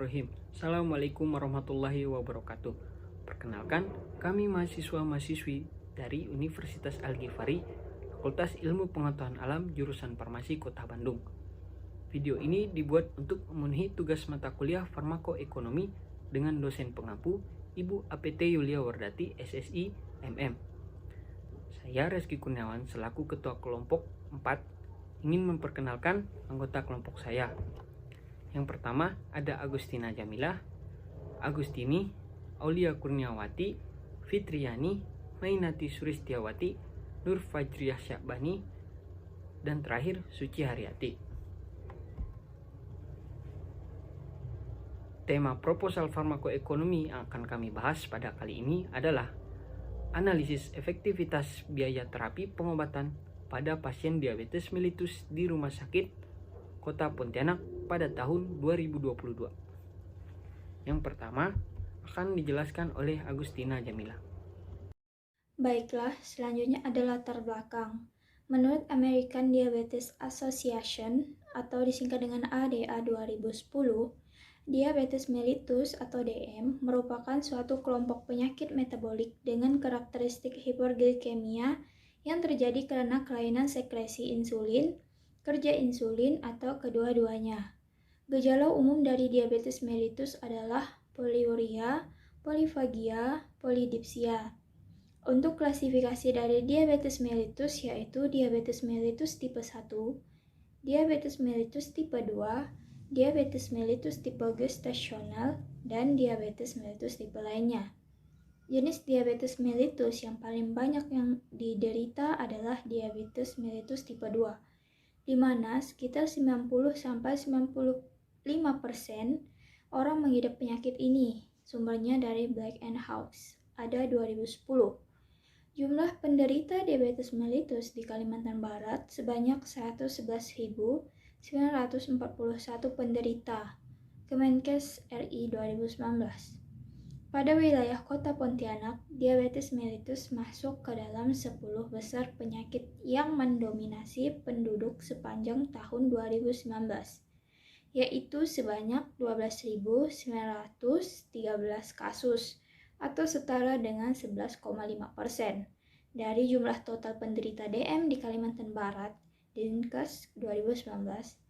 Bismillahirrahmanirrahim. Assalamualaikum warahmatullahi wabarakatuh. Perkenalkan, kami mahasiswa-mahasiswi dari Universitas Al-Ghifari, Fakultas Ilmu Pengetahuan Alam, jurusan Farmasi Kota Bandung. Video ini dibuat untuk memenuhi tugas mata kuliah Farmakoekonomi dengan dosen pengampu Ibu APT Yulia Wardati, SSI, MM. Saya Reski Kurniawan selaku Ketua Kelompok 4 ingin memperkenalkan anggota kelompok saya. Yang pertama ada Agustina Jamilah, Agustini, Aulia Kurniawati, Fitriani, Mainati Suristiawati, Nur Fajriah Syakbani, dan terakhir Suci Haryati. Tema proposal farmakoekonomi yang akan kami bahas pada kali ini adalah analisis efektivitas biaya terapi pengobatan pada pasien diabetes mellitus di Rumah Sakit Kota Pontianak pada tahun 2022. Yang pertama akan dijelaskan oleh Agustina Jamilah. Baiklah, selanjutnya ada latar belakang. Menurut American Diabetes Association atau disingkat dengan ADA 2010, diabetes mellitus atau DM merupakan suatu kelompok penyakit metabolik dengan karakteristik hiperglikemia yang terjadi karena kelainan sekresi insulin, kerja insulin, atau kedua-duanya. Gejala umum dari diabetes mellitus adalah poliuria, polifagia, polidipsia. Untuk klasifikasi dari diabetes mellitus yaitu diabetes mellitus tipe 1, diabetes mellitus tipe 2, diabetes mellitus tipe gestasional, dan diabetes mellitus tipe lainnya. Jenis diabetes mellitus yang paling banyak yang diderita adalah diabetes mellitus tipe 2, di mana sekitar 90-95% orang mengidap penyakit ini. Sumbernya dari Black and House, ada 2010. Jumlah penderita diabetes mellitus di Kalimantan Barat sebanyak 111.941 penderita, Kemenkes RI 2019. Pada wilayah Kota Pontianak, diabetes mellitus masuk ke dalam 10 besar penyakit yang mendominasi penduduk sepanjang tahun 2019, yaitu sebanyak 12.913 kasus, atau setara dengan 11,5% dari jumlah total penderita DM di Kalimantan Barat, Dinkes 2019.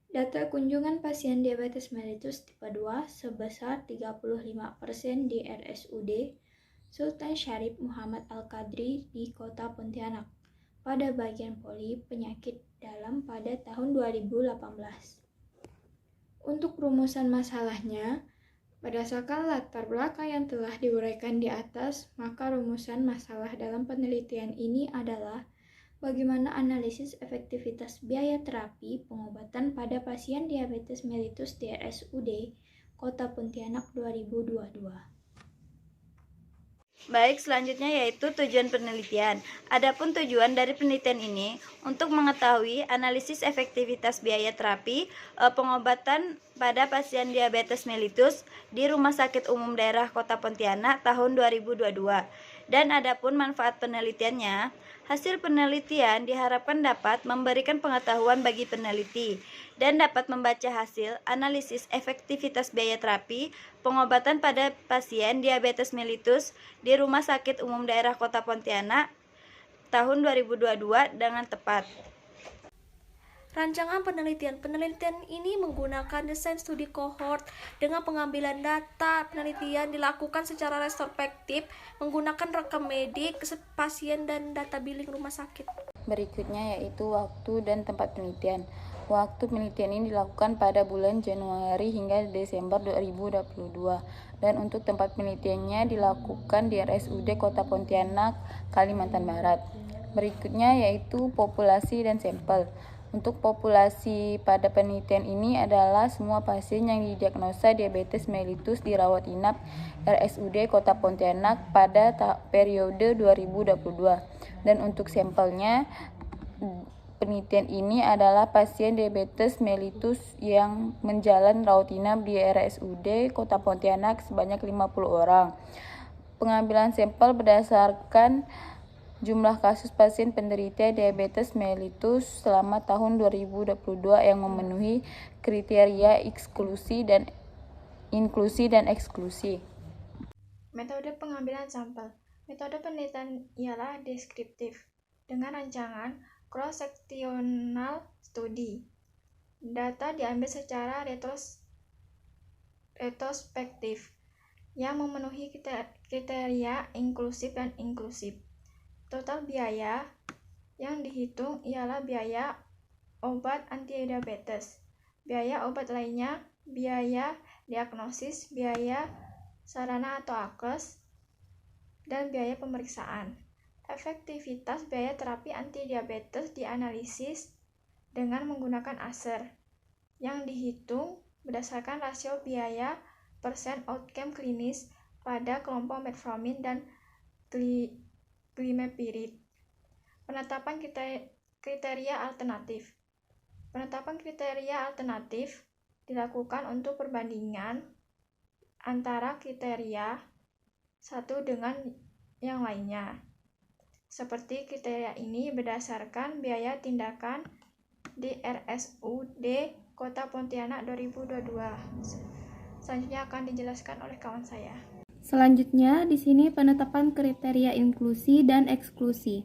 Data kunjungan pasien diabetes mellitus tipe 2 sebesar 35% di RSUD Sultan Syarif Muhammad Al-Qadri di Kota Pontianak pada bagian poli penyakit dalam pada tahun 2018. Untuk rumusan masalahnya, berdasarkan latar belakang yang telah diuraikan di atas, maka rumusan masalah dalam penelitian ini adalah bagaimana analisis efektivitas biaya terapi pengobatan pada pasien diabetes mellitus di RSUD Kota Pontianak 2022. Baik, selanjutnya yaitu tujuan penelitian. Adapun tujuan dari penelitian ini untuk mengetahui analisis efektivitas biaya terapi pengobatan pada pasien diabetes mellitus di Rumah Sakit Umum Daerah Kota Pontianak tahun 2022. Dan adapun manfaat penelitiannya, hasil penelitian diharapkan dapat memberikan pengetahuan bagi peneliti dan dapat membaca hasil analisis efektivitas biaya terapi pengobatan pada pasien diabetes mellitus di Rumah Sakit Umum Daerah Kota Pontianak tahun 2022 dengan tepat. Rancangan penelitian ini menggunakan desain studi kohort dengan pengambilan data penelitian dilakukan secara retrospektif menggunakan rekam medik pasien dan data billing rumah sakit. Berikutnya yaitu waktu dan tempat penelitian. Waktu penelitian ini dilakukan pada bulan Januari hingga Desember 2022 dan untuk tempat penelitiannya dilakukan di RSUD Kota Pontianak, Kalimantan Barat. Berikutnya yaitu populasi dan sampel. Untuk populasi pada penelitian ini adalah semua pasien yang didiagnosa diabetes mellitus dirawat inap RSUD Kota Pontianak pada periode 2022. Dan untuk sampelnya, penelitian ini adalah pasien diabetes mellitus yang menjalani rawat inap di RSUD Kota Pontianak sebanyak 50 orang. Pengambilan sampel berdasarkan jumlah kasus pasien penderita diabetes mellitus selama tahun 2022 yang memenuhi kriteria eksklusi dan inklusi dan eksklusi. Metode pengambilan sampel. Metode penelitian ialah deskriptif dengan rancangan cross-sectional study. Data diambil secara retrospektif yang memenuhi kriteria inklusif dan inklusif. Total biaya yang dihitung ialah biaya obat antidiabetes, biaya obat lainnya, biaya diagnosis, biaya sarana atau akes, dan biaya pemeriksaan. Efektivitas biaya terapi antidiabetes dianalisis dengan menggunakan ASER yang dihitung berdasarkan rasio biaya persen outcome klinis pada kelompok metformin dan glimepiride. Penetapan kriteria alternatif. Penetapan kriteria alternatif dilakukan untuk perbandingan antara kriteria satu dengan yang lainnya. Seperti kriteria ini berdasarkan biaya tindakan di RSUD Kota Pontianak 2022. Selanjutnya akan dijelaskan oleh kawan saya. Selanjutnya, di sini penetapan kriteria inklusi dan eksklusi.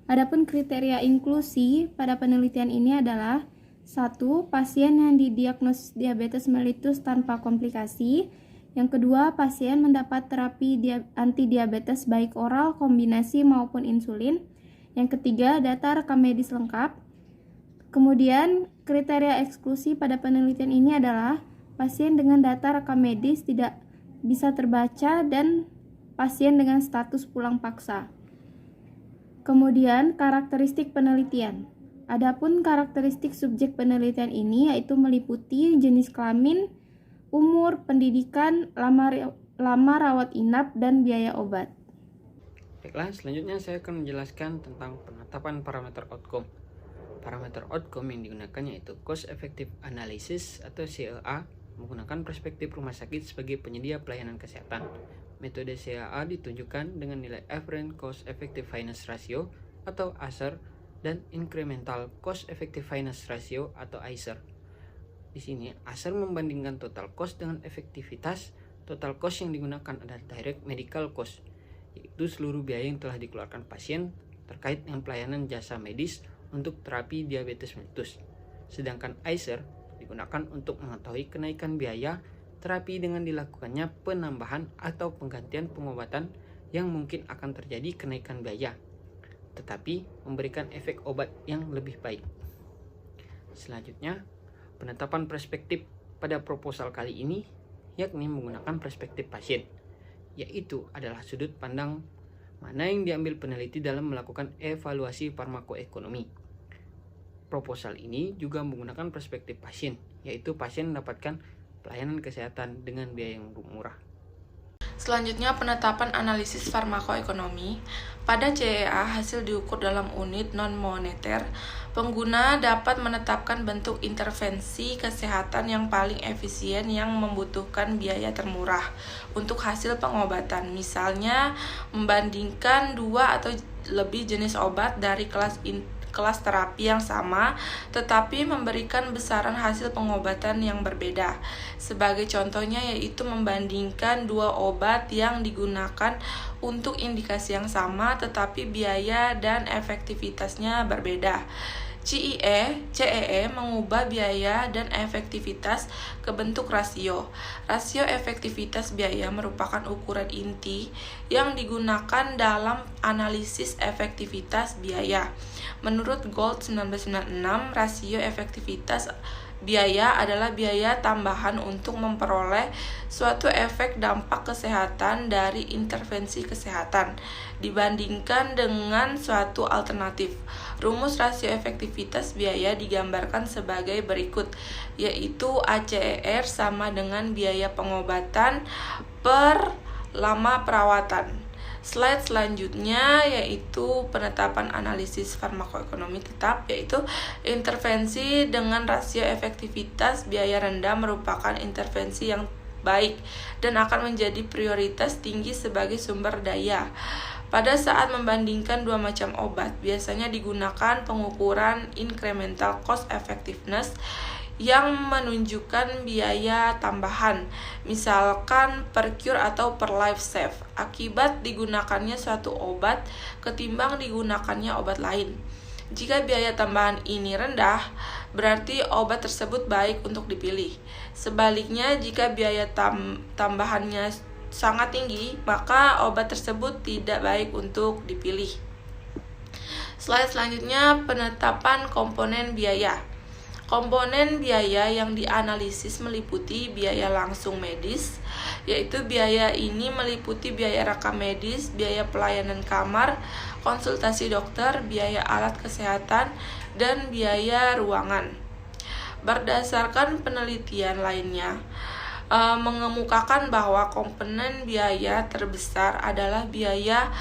Adapun kriteria inklusi pada penelitian ini adalah 1. Pasien yang didiagnosis diabetes mellitus tanpa komplikasi. Yang kedua, pasien mendapat terapi antidiabetes baik oral, kombinasi maupun insulin. Yang ketiga, data rekam medis lengkap. Kemudian, kriteria eksklusi pada penelitian ini adalah pasien dengan data rekam medis tidak bisa terbaca dan pasien dengan status pulang paksa. Kemudian, karakteristik penelitian. Adapun karakteristik subjek penelitian ini yaitu meliputi jenis kelamin, umur, pendidikan, lama rawat inap, dan biaya obat. Baiklah, selanjutnya saya akan menjelaskan tentang penetapan parameter outcome. Parameter outcome yang digunakan yaitu Cost Effective Analysis atau CEA, menggunakan perspektif rumah sakit sebagai penyedia pelayanan kesehatan. Metode CEA ditunjukkan dengan nilai Average Cost Effectiveness Ratio atau ASER dan Incremental Cost Effectiveness Ratio atau ICER. Di sini ASER membandingkan total cost dengan efektivitas. Total cost yang digunakan adalah direct medical cost, yaitu seluruh biaya yang telah dikeluarkan pasien terkait dengan pelayanan jasa medis untuk terapi diabetes mellitus. Sedangkan ICER digunakan untuk mengetahui kenaikan biaya terapi dengan dilakukannya penambahan atau penggantian pengobatan yang mungkin akan terjadi kenaikan biaya, tetapi memberikan efek obat yang lebih baik. Selanjutnya, penetapan perspektif pada proposal kali ini yakni menggunakan perspektif pasien, yaitu adalah sudut pandang mana yang diambil peneliti dalam melakukan evaluasi farmakoekonomi. Proposal ini juga menggunakan perspektif pasien, yaitu pasien mendapatkan pelayanan kesehatan dengan biaya yang murah. Selanjutnya, penetapan analisis farmakoekonomi. Pada CEA, hasil diukur dalam unit non-moneter. Pengguna dapat menetapkan bentuk intervensi kesehatan yang paling efisien yang membutuhkan biaya termurah untuk hasil pengobatan. Misalnya, membandingkan 2 atau lebih jenis obat dari kelas terapi yang sama, tetapi memberikan besaran hasil pengobatan yang berbeda. Sebagai contohnya yaitu membandingkan 2 obat yang digunakan untuk indikasi yang sama, tetapi biaya dan efektivitasnya berbeda. CEE mengubah biaya dan efektivitas ke bentuk rasio. Rasio efektivitas biaya merupakan ukuran inti yang digunakan dalam analisis efektivitas biaya. Menurut Gold 1996, rasio efektivitas biaya adalah biaya tambahan untuk memperoleh suatu efek dampak kesehatan dari intervensi kesehatan dibandingkan dengan suatu alternatif. Rumus rasio efektivitas biaya digambarkan sebagai berikut, yaitu ACER sama dengan biaya pengobatan per lama perawatan. Slide selanjutnya yaitu penetapan analisis farmakoekonomi tetap, yaitu intervensi dengan rasio efektivitas biaya rendah merupakan intervensi yang baik dan akan menjadi prioritas tinggi sebagai sumber daya. Pada saat membandingkan 2 macam obat, biasanya digunakan pengukuran incremental cost effectiveness yang menunjukkan biaya tambahan, misalkan per cure atau per life save, akibat digunakannya suatu obat ketimbang digunakannya obat lain. Jika biaya tambahan ini rendah, berarti obat tersebut baik untuk dipilih. Sebaliknya, jika biaya tambahannya sangat tinggi, maka obat tersebut tidak baik untuk dipilih. Slide selanjutnya, penetapan komponen biaya. Komponen biaya yang dianalisis meliputi biaya langsung medis, yaitu biaya ini meliputi biaya rekam medis, biaya pelayanan kamar, konsultasi dokter, biaya alat kesehatan, dan biaya ruangan. Berdasarkan penelitian lainnya, mengemukakan bahwa komponen biaya terbesar adalah biaya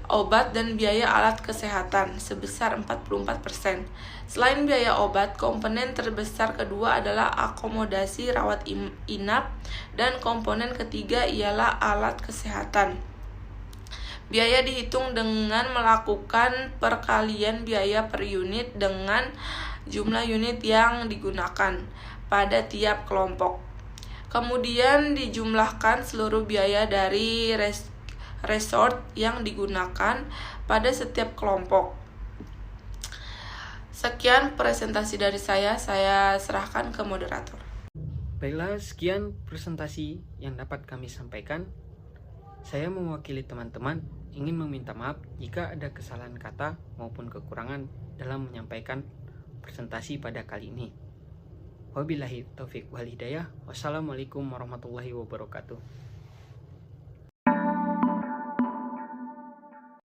obat dan biaya alat kesehatan sebesar 44%. Selain biaya obat, komponen terbesar kedua adalah akomodasi rawat inap dan komponen ketiga ialah alat kesehatan. Biaya dihitung dengan melakukan perkalian biaya per unit dengan jumlah unit yang digunakan pada tiap kelompok. Kemudian dijumlahkan seluruh biaya dari resort yang digunakan pada setiap kelompok. Sekian presentasi dari saya serahkan ke moderator. Baiklah, sekian presentasi yang dapat kami sampaikan. Saya mewakili teman-teman ingin meminta maaf jika ada kesalahan kata maupun kekurangan dalam menyampaikan presentasi pada kali ini. Wabillahi taufiq wal hidayah. Wassalamualaikum warahmatullahi wabarakatuh.